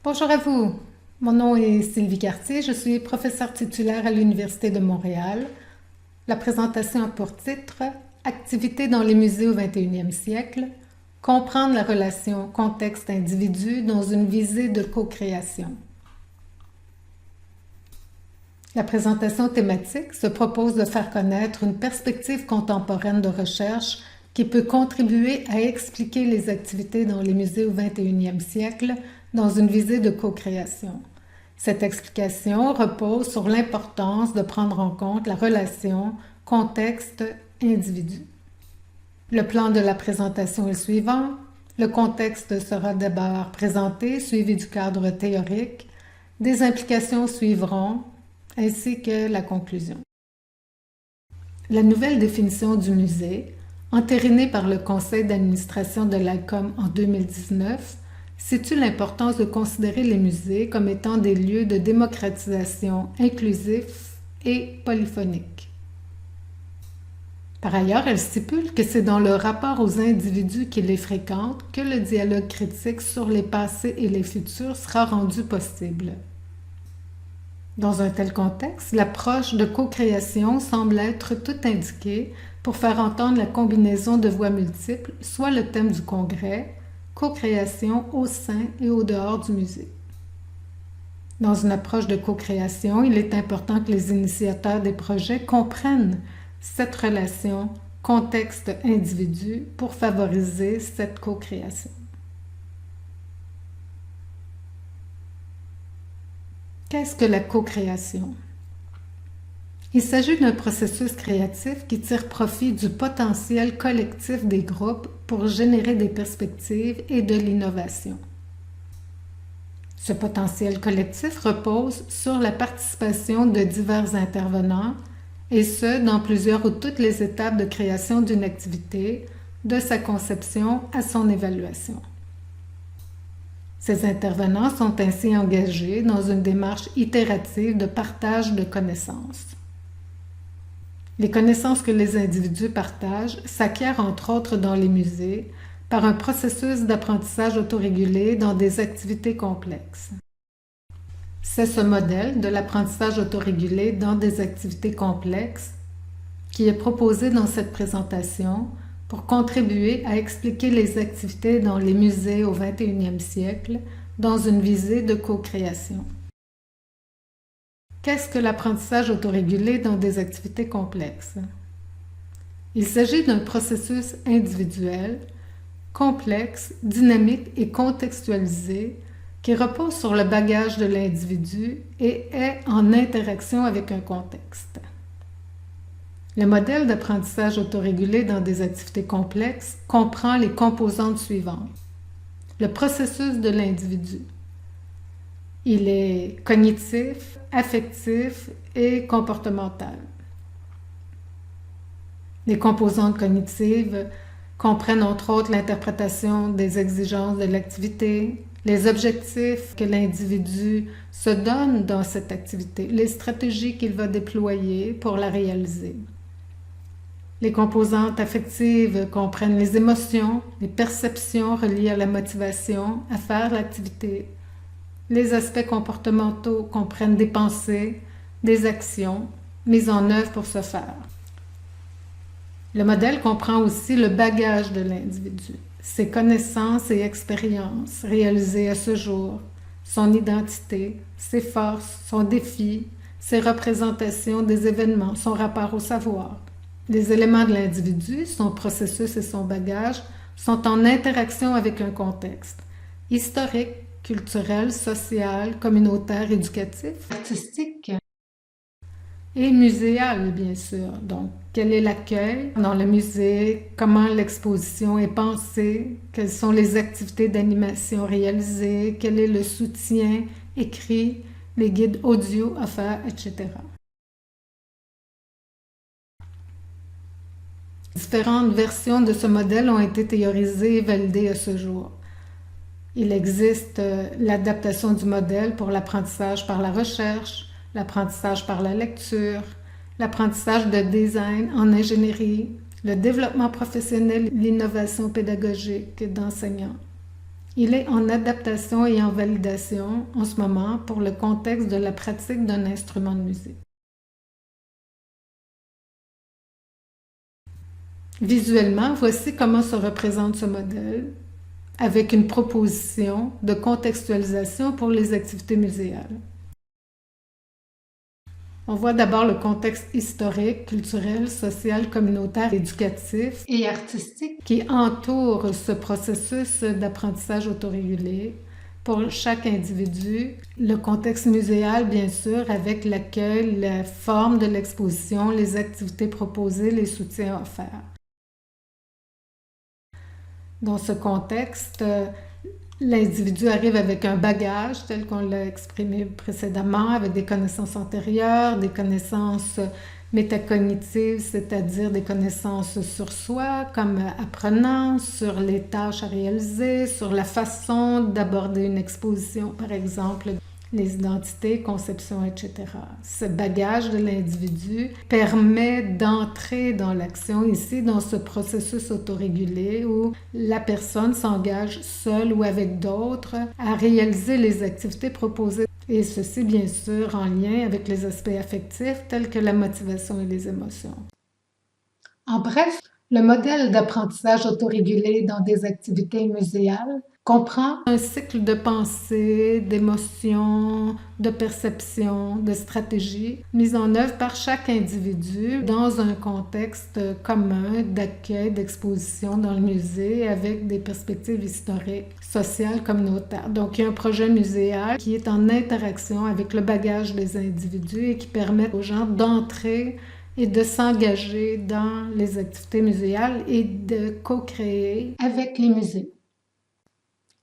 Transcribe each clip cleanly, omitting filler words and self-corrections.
Bonjour à vous, mon nom est Sylvie Cartier, je suis professeure titulaire à l'Université de Montréal. La présentation a pour titre « Activités dans les musées au 21e siècle, comprendre la relation contexte-individu dans une visée de co-création ». La présentation thématique se propose de faire connaître une perspective contemporaine de recherche qui peut contribuer à expliquer les activités dans les musées au 21e siècle dans une visée de co-création. Cette explication repose sur l'importance de prendre en compte la relation contexte-individu. Le plan de la présentation est le suivant. Le contexte sera d'abord présenté, suivi du cadre théorique. Des implications suivront, ainsi que la conclusion. La nouvelle définition du musée, entérinée par le conseil d'administration de l'ALCOM en 2019, situe l'importance de considérer les musées comme étant des lieux de démocratisation inclusifs et polyphoniques. Par ailleurs, elle stipule que c'est dans le rapport aux individus qui les fréquentent que le dialogue critique sur les passés et les futurs sera rendu possible. Dans un tel contexte, l'approche de co-création semble être toute indiquée pour faire entendre la combinaison de voix multiples, soit le thème du congrès, co-création au sein et au dehors du musée. Dans une approche de co-création, il est important que les initiateurs des projets comprennent cette relation contexte-individu pour favoriser cette co-création. Qu'est-ce que la co-création? Il s'agit d'un processus créatif qui tire profit du potentiel collectif des groupes pour générer des perspectives et de l'innovation. Ce potentiel collectif repose sur la participation de divers intervenants, et ce, dans plusieurs ou toutes les étapes de création d'une activité, de sa conception à son évaluation. Ces intervenants sont ainsi engagés dans une démarche itérative de partage de connaissances. Les connaissances que les individus partagent s'acquièrent entre autres dans les musées par un processus d'apprentissage autorégulé dans des activités complexes. C'est ce modèle de l'apprentissage autorégulé dans des activités complexes qui est proposé dans cette présentation pour contribuer à expliquer les activités dans les musées au 21e siècle dans une visée de co-création. Qu'est-ce que l'apprentissage autorégulé dans des activités complexes? Il s'agit d'un processus individuel, complexe, dynamique et contextualisé qui repose sur le bagage de l'individu et est en interaction avec un contexte. Le modèle d'apprentissage autorégulé dans des activités complexes comprend les composantes suivantes. Le processus de l'individu. Il est cognitif, affectif et comportemental. Les composantes cognitives comprennent entre autres l'interprétation des exigences de l'activité, les objectifs que l'individu se donne dans cette activité, les stratégies qu'il va déployer pour la réaliser. Les composantes affectives comprennent les émotions, les perceptions reliées à la motivation à faire l'activité. Les aspects comportementaux comprennent des pensées, des actions mises en œuvre pour ce faire. Le modèle comprend aussi le bagage de l'individu, ses connaissances et expériences réalisées à ce jour, son identité, ses forces, son défi, ses représentations des événements, son rapport au savoir. Les éléments de l'individu, son processus et son bagage sont en interaction avec un contexte historique, culturel, social, communautaire, éducatif, artistique et muséal, bien sûr. Donc, quel est l'accueil dans le musée, comment l'exposition est pensée, quelles sont les activités d'animation réalisées, quel est le soutien écrit, les guides audio offerts, etc. Différentes versions de ce modèle ont été théorisées et validées à ce jour. Il existe l'adaptation du modèle pour l'apprentissage par la recherche, l'apprentissage par la lecture, l'apprentissage de design en ingénierie, le développement professionnel, l'innovation pédagogique d'enseignants. Il est en adaptation et en validation en ce moment pour le contexte de la pratique d'un instrument de musique. Visuellement, voici comment se représente ce modèle avec une proposition de contextualisation pour les activités muséales. On voit d'abord le contexte historique, culturel, social, communautaire, éducatif et artistique qui entoure ce processus d'apprentissage autorégulé pour chaque individu. Le contexte muséal, bien sûr, avec l'accueil, la forme de l'exposition, les activités proposées, les soutiens offerts. Dans ce contexte, l'individu arrive avec un bagage, tel qu'on l'a exprimé précédemment, avec des connaissances antérieures, des connaissances métacognitives, c'est-à-dire des connaissances sur soi comme apprenant, sur les tâches à réaliser, sur la façon d'aborder une exposition, par exemple, les identités, conceptions, etc. Ce bagage de l'individu permet d'entrer dans l'action ici, dans ce processus autorégulé où la personne s'engage seule ou avec d'autres à réaliser les activités proposées. Et ceci, bien sûr, en lien avec les aspects affectifs tels que la motivation et les émotions. En bref, le modèle d'apprentissage autorégulé dans des activités muséales comprend un cycle de pensée, d'émotions, de perception, de stratégies mises en œuvre par chaque individu dans un contexte commun d'accueil, d'exposition dans le musée avec des perspectives historiques, sociales, communautaires. Donc, il y a un projet muséal qui est en interaction avec le bagage des individus et qui permet aux gens d'entrer et de s'engager dans les activités muséales et de co-créer avec les musées.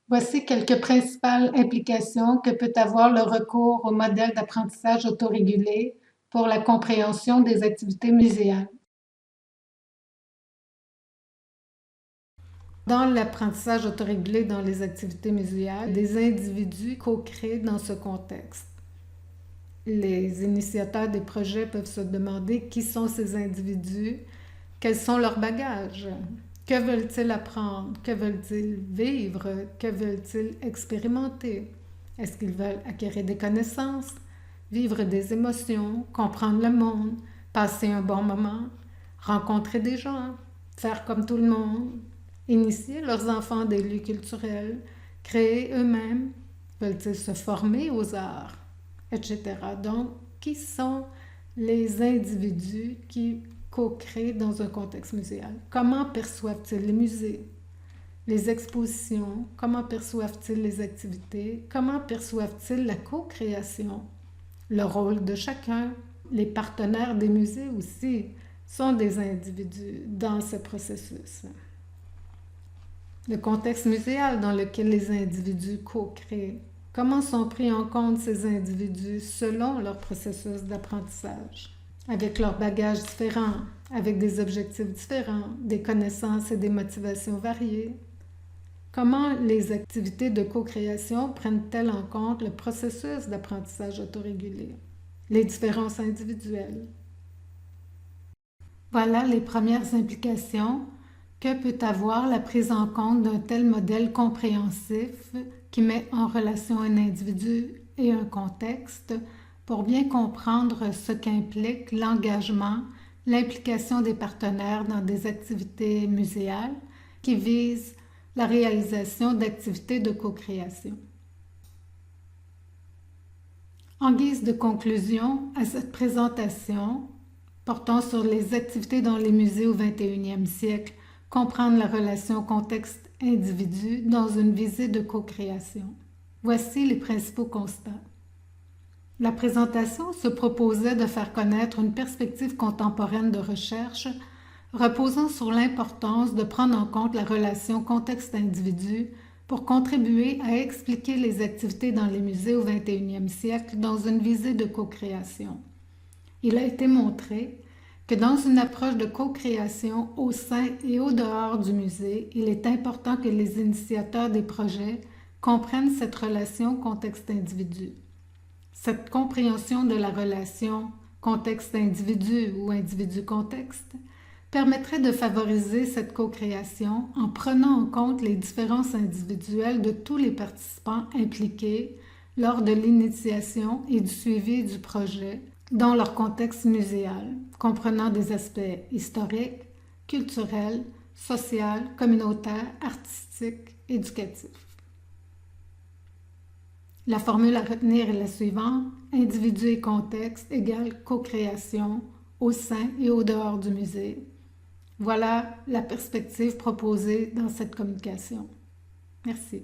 Voici quelques principales implications que peut avoir le recours au modèle d'apprentissage autorégulé pour la compréhension des activités muséales. Dans l'apprentissage autorégulé dans les activités muséales, des individus co-créent dans ce contexte. Les initiateurs des projets peuvent se demander qui sont ces individus, quels sont leurs bagages. Que veulent-ils apprendre? Que veulent-ils vivre? Que veulent-ils expérimenter? Est-ce qu'ils veulent acquérir des connaissances, vivre des émotions, comprendre le monde, passer un bon moment, rencontrer des gens, faire comme tout le monde, initier leurs enfants des lieux culturels, créer eux-mêmes? Veulent-ils se former aux arts, etc. Donc, qui sont les individus qui co-créent dans un contexte muséal? Comment perçoivent-ils les musées, les expositions? Comment perçoivent-ils les activités? Comment perçoivent-ils la co-création? Le rôle de chacun. Les partenaires des musées aussi sont des individus dans ce processus. Le contexte muséal dans lequel les individus co-créent. Comment sont pris en compte ces individus selon leur processus d'apprentissage? Avec leurs bagages différents, avec des objectifs différents, des connaissances et des motivations variées. Comment les activités de co-création prennent-elles en compte le processus d'apprentissage autorégulé, les différences individuelles? Voilà les premières implications que peut avoir la prise en compte d'un tel modèle compréhensif qui met en relation un individu et un contexte pour bien comprendre ce qu'implique l'engagement, l'implication des partenaires dans des activités muséales qui visent la réalisation d'activités de co-création. En guise de conclusion à cette présentation portant sur les activités dans les musées au 21e siècle, comprendre la relation contexte-individu dans une visée de co-création. Voici les principaux constats. La présentation se proposait de faire connaître une perspective contemporaine de recherche reposant sur l'importance de prendre en compte la relation contexte-individu pour contribuer à expliquer les activités dans les musées au 21e siècle dans une visée de co-création. Il a été montré que dans une approche de co-création au sein et au dehors du musée, il est important que les initiateurs des projets comprennent cette relation contexte-individu. Cette compréhension de la relation contexte-individu ou individu-contexte permettrait de favoriser cette co-création en prenant en compte les différences individuelles de tous les participants impliqués lors de l'initiation et du suivi du projet dans leur contexte muséal, comprenant des aspects historiques, culturels, social, communautaire, artistique, éducatif. La formule à retenir est la suivante: individu et contexte égale co-création au sein et au dehors du musée. Voilà la perspective proposée dans cette communication. Merci.